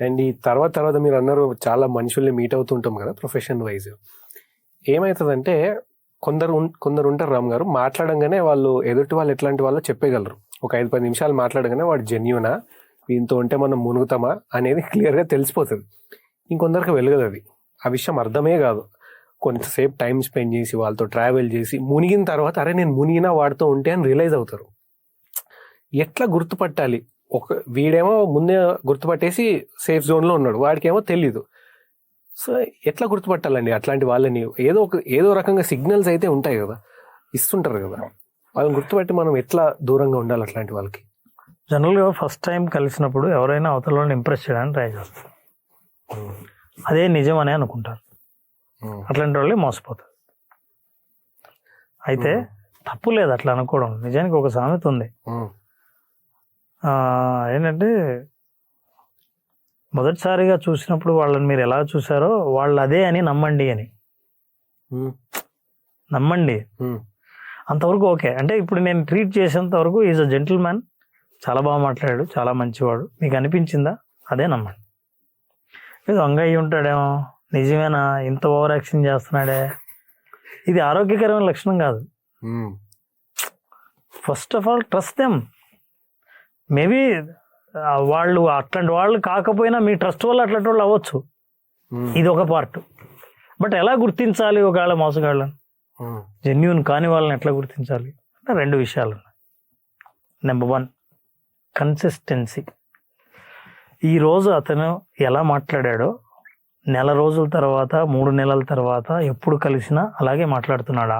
And ఈ తర్వాత తర్వాత మీరు అన్నారు చాలా మనుషుల్ని మీట్ అవుతుంటాం కదా ప్రొఫెషన్ వైజ్. ఏమవుతుందంటే కొందరు ఉంటారు రామ్ గారు, మాట్లాడంగానే వాళ్ళు ఎదుటి వాళ్ళు ఎట్లాంటి వాళ్ళో చెప్పగలరు. ఒక 5-10 నిమిషాలు మాట్లాడగానే వాడు జెన్యూనా, వీంతో ఉంటే మనం మునుగుతామా అనేది క్లియర్గా తెలిసిపోతుంది. ఇంకొందరికి వెలగదు అది, ఆ విషయం అర్థమే కాదు. కొంతసేపు టైం స్పెండ్ చేసి వాళ్ళతో ట్రావెల్ చేసి మునిగిన తర్వాత అరే నేను మునిగినా వాడితో ఉంటే అని రియలైజ్ అవుతారు. ఎట్లా గుర్తుపట్టాలి? వీడేమో ముందే గుర్తుపట్టేసి సేఫ్ జోన్లో ఉన్నాడు, వాడికేమో తెలీదు. సో ఎట్లా గుర్తుపట్టాలండి అట్లాంటి వాళ్ళని? ఏదో రకంగా సిగ్నల్స్ అయితే ఉంటాయి కదా, ఇస్తుంటారు కదా, వాళ్ళని గుర్తుపట్టి మనం ఎట్లా దూరంగా ఉండాలి అట్లాంటి వాళ్ళకి? జనరల్గా ఫస్ట్ టైం కలిసినప్పుడు ఎవరైనా అవతల వాళ్ళని ఇంప్రెస్ చేయడానికి ట్రై చేస్తారు, అదే నిజం అని అనుకుంటారు. అట్లాంటి వాళ్ళే మోసపోతారు. అయితే తప్పు లేదు అట్లా అనుకోవడం. నిజానికి ఒక సామెత ఉంది, ఏంటంటే మొదటిసారిగా చూసినప్పుడు వాళ్ళని మీరు ఎలా చూసారో వాళ్ళు అదే అని నమ్మండి అని. నమ్మండి అంతవరకు ఓకే. అంటే ఇప్పుడు నేను ట్రీట్ చేసేంత వరకు ఈజ్ అ జెంటిల్ మ్యాన్, చాలా బాగా మాట్లాడాడు, చాలా మంచివాడు, మీకు అనిపించిందా? అదే నమ్మండి. ఇది దొంగ అయ్యి ఉంటాడేమో, నిజమేనా ఇంత ఓవర్ యాక్షన్ చేస్తున్నాడే, ఇది ఆరోగ్యకరమైన లక్షణం కాదు. First of all trust them. Maybe వాళ్ళు అట్లాంటి వాళ్ళు కాకపోయినా మీ ట్రస్ట్ వల్ల అట్లాంటి వాళ్ళు అవ్వచ్చు, ఇది ఒక పార్ట్. బట్ ఎలా గుర్తించాలి ఒకవేళ మోసగాళ్ళని, జెన్యూన్ కాని వాళ్ళని ఎట్లా గుర్తించాలి అంటే 2 విషయాలు ఉన్నాయి. Number 1 consistency. ఈరోజు అతను ఎలా మాట్లాడాడో నెల రోజుల తర్వాత, 3 నెలల తర్వాత ఎప్పుడు కలిసినా అలాగే మాట్లాడుతున్నాడా,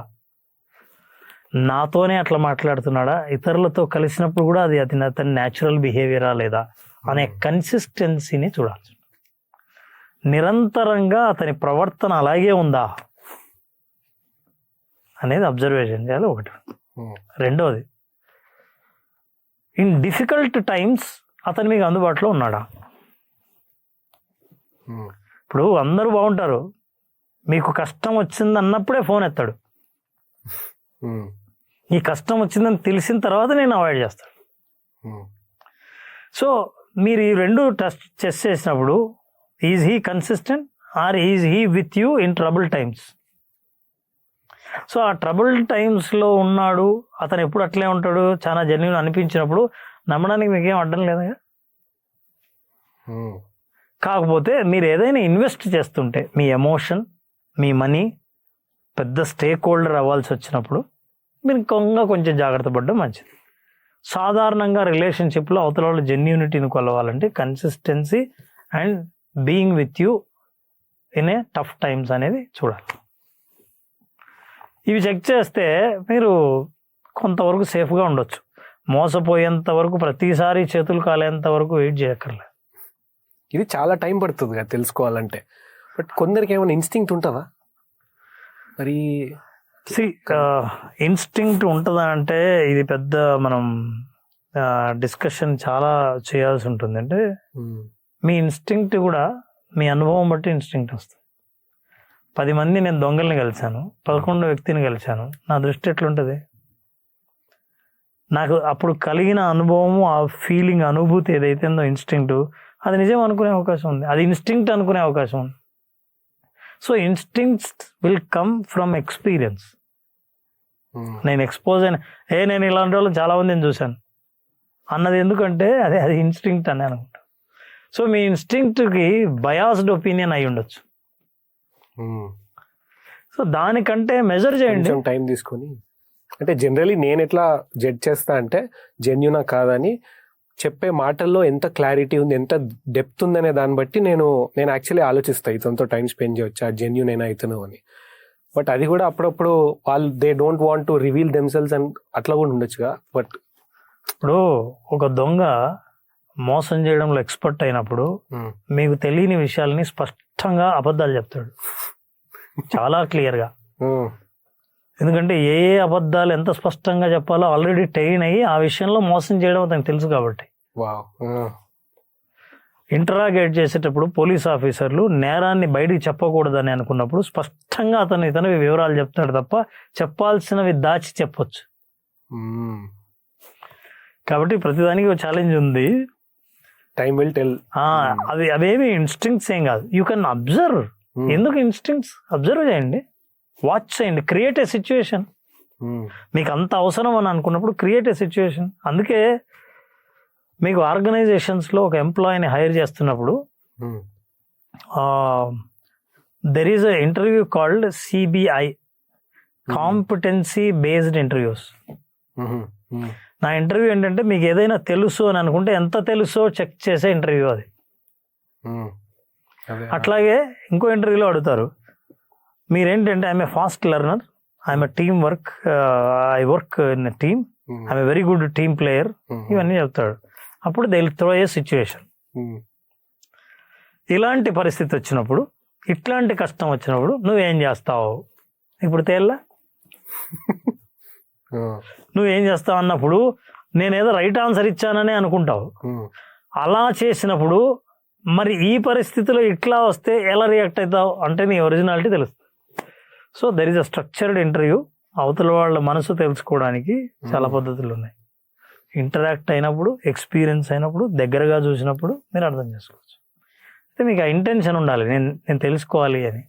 నాతోనే అట్లా మాట్లాడుతున్నాడా, ఇతరులతో కలిసినప్పుడు కూడా అది అతని న్యాచురల్ బిహేవియరా లేదా అనే కన్సిస్టెన్సీని చూడాలి. నిరంతరంగా అతని ప్రవర్తన అలాగే ఉందా అనేది అబ్జర్వేషన్ చేయాలి, ఒకటి. రెండోది, ఇన్ డిఫికల్ట్ టైమ్స్ అతను మీకు అందుబాటులో ఉన్నాడా. ఇప్పుడు అందరూ బాగుంటారు, మీకు కష్టం వచ్చింది అన్నప్పుడే ఫోన్ ఎత్తాడు, ఈ కష్టం వచ్చిందని తెలిసిన తర్వాత నేను అవాయిడ్ చేస్తాను. సో మీరు ఈ 2 టెస్ట్ చేసినప్పుడు is he consistent or is he with you in trouble times. So ఆ ట్రబుల్ టైమ్స్లో ఉన్నాడు, అతను ఎప్పుడు అట్లే ఉంటాడు, చాలా జెన్యూన్ అనిపించినప్పుడు నమ్మడానికి మీకేం అడ్డం లేదా. కాకపోతే మీరు ఏదైనా ఇన్వెస్ట్ చేస్తుంటే మీ ఎమోషన్, మీ మనీ, పెద్ద స్టేక్ హోల్డర్ అవ్వాల్సి వచ్చినప్పుడు మీరు కొంచెం జాగ్రత్త పడడం మంచిది. సాధారణంగా రిలేషన్షిప్లో అవతల వాళ్ళ జెన్యూనిటీని కొలవాలంటే consistency and being with you in a tough times అనేది చూడాలి. ఇవి చెక్ చేస్తే మీరు కొంతవరకు సేఫ్గా ఉండొచ్చు. మోసపోయేంత వరకు, ప్రతిసారి చేతులు కాలేంత వరకు వెయిట్ చేయక్కర్లేదు. ఇది చాలా టైం పడుతుంది కదా తెలుసుకోవాలంటే. బట్ కొందరికి ఏమైనా ఇన్స్టింక్ట్ ఉంటుందా మరి? ఇన్స్టింక్ట్ ఉంటుందా అంటే ఇది పెద్ద మనం డిస్కషన్ చాలా చేయాల్సి ఉంటుంది. అంటే మీ ఇన్స్టింక్ట్ కూడా మీ అనుభవం బట్టి ఇన్స్టింక్ట్ వస్తుంది. 10 మంది నేను దొంగల్ని కలిశాను, 11వ వ్యక్తిని కలిశాను, నా దృష్టి ఎట్లుంటుంది? నాకు అప్పుడు కలిగిన అనుభవము, ఆ ఫీలింగ్, అనుభూతి ఏదైతే ఉందో ఇన్స్టింక్ట్, అది నిజం అనుకునే అవకాశం ఉంది, అది ఇన్స్టింక్ట్ అనుకునే అవకాశం ఉంది. So instincts will come from experience. నేను ఎక్స్పోజ్ అయిన నేను ఇలాంటి వాళ్ళు చాలా మందిని చూశాను అన్నది ఎందుకంటే అది ఇన్స్టింక్ట్ అని అనుకుంటా. సో మీ ఇన్స్టింక్ట్కి బయాస్డ్ ఒపీనియన్ అయి ఉండొచ్చు. సో దానికంటే మెజర్ చేయండి, టైం తీసుకొని. అంటే జనరలీ నేను ఎట్లా జడ్జ్ చేస్తా అంటే జెన్యూనా కాదని చెప్పే మాటల్లో ఎంత క్లారిటీ ఉంది, ఎంత డెప్త్ ఉందనే దాన్ని బట్టి నేను యాక్చువల్లీ ఆలోచిస్తాను ఇతనితో టైం స్పెండ్ చేయొచ్చా, జెన్యూన్ అయినా ఇతను అని. బట్ అది కూడా అప్పుడప్పుడు వాళ్ళు they don't want to reveal themselves and అట్లా కూడా ఉండొచ్చుగా. బట్ ఇప్పుడు ఒక దొంగ మోసం చేయడంలో ఎక్స్పర్ట్ అయినప్పుడు మీకు తెలియని విషయాలని స్పష్టంగా అబద్ధాలు చెప్తాడు, చాలా క్లియర్గా. ఎందుకంటే ఏ అబద్ధాలు ఎంత స్పష్టంగా చెప్పాలో ఆల్రెడీ ట్రైన్ అయ్యి ఆ విషయంలో మోసం చేయడం అతనికి తెలుసు కాబట్టి. ఇంటరాగేట్ చేసేటప్పుడు పోలీస్ ఆఫీసర్లు నేరాన్ని బయటికి చెప్పకూడదని అనుకున్నప్పుడు స్పష్టంగా ఇతను వివరాలు చెప్తాడు తప్ప చెప్పాల్సినవి దాచి చెప్పొచ్చు. కాబట్టి ప్రతిదానికి ఒక ఛాలెంజ్ ఉంది. Time will tell. అవేమి ఇన్స్టింక్ట్స్ ఏం కాదు. You can observe. ఎందుకు ఇన్స్టింక్ట్స్? అబ్జర్వ్ చేయండి, వాచ్ చేయండి, క్రియేట్ ఏ సిచ్యువేషన్. మీకు అంత అవసరం అని అనుకున్నప్పుడు క్రియేట్ ఏ సిచ్యువేషన్. అందుకే మీకు ఆర్గనైజేషన్స్లో ఒక ఎంప్లాయీని హైర్ చేస్తున్నప్పుడు there is a interview called CBI, competency based interviews. నా ఇంటర్వ్యూ ఏంటంటే మీకు ఏదైనా తెలుసు అని అనుకుంటే ఎంత తెలుసో చెక్ చేసే ఇంటర్వ్యూ అది. అట్లాగే ఇంకో ఇంటర్వ్యూలో అడుగుతారు, మీరేంటంటే I'm a fast learner, I'm a team work, I work in a team, I'm a very good team player, ఇవన్నీ చెప్తాడు. అప్పుడు they will throw A situation. ఇలాంటి పరిస్థితి వచ్చినప్పుడు, ఇట్లాంటి కష్టం వచ్చినప్పుడు నువ్వేం చేస్తావు? ఇప్పుడు తేల్లా నువ్వేం చేస్తావు అన్నప్పుడు నేనేదో రైట్ ఆన్సర్ ఇచ్చానని అనుకుంటావు. అలా చేసినప్పుడు మరి ఈ పరిస్థితిలో ఇట్లా వస్తే ఎలా రియాక్ట్ అవుతావు అంటే నీ ఒరిజినాలిటీ తెలుస్తుంది. So there is a structured interview. అవతల వాళ్ళ మనసు తెలుసుకోవడానికి చాలా పద్ధతులు ఉన్నాయి. ఇంటరాక్ట్ అయినప్పుడు, ఎక్స్పీరియన్స్ అయినప్పుడు, దగ్గరగా చూసినప్పుడు మీరు అర్థం చేసుకోవచ్చు. అయితే మీకు ఆ ఇంటెన్షన్ ఉండాలి, నేను తెలుసుకోవాలి అని.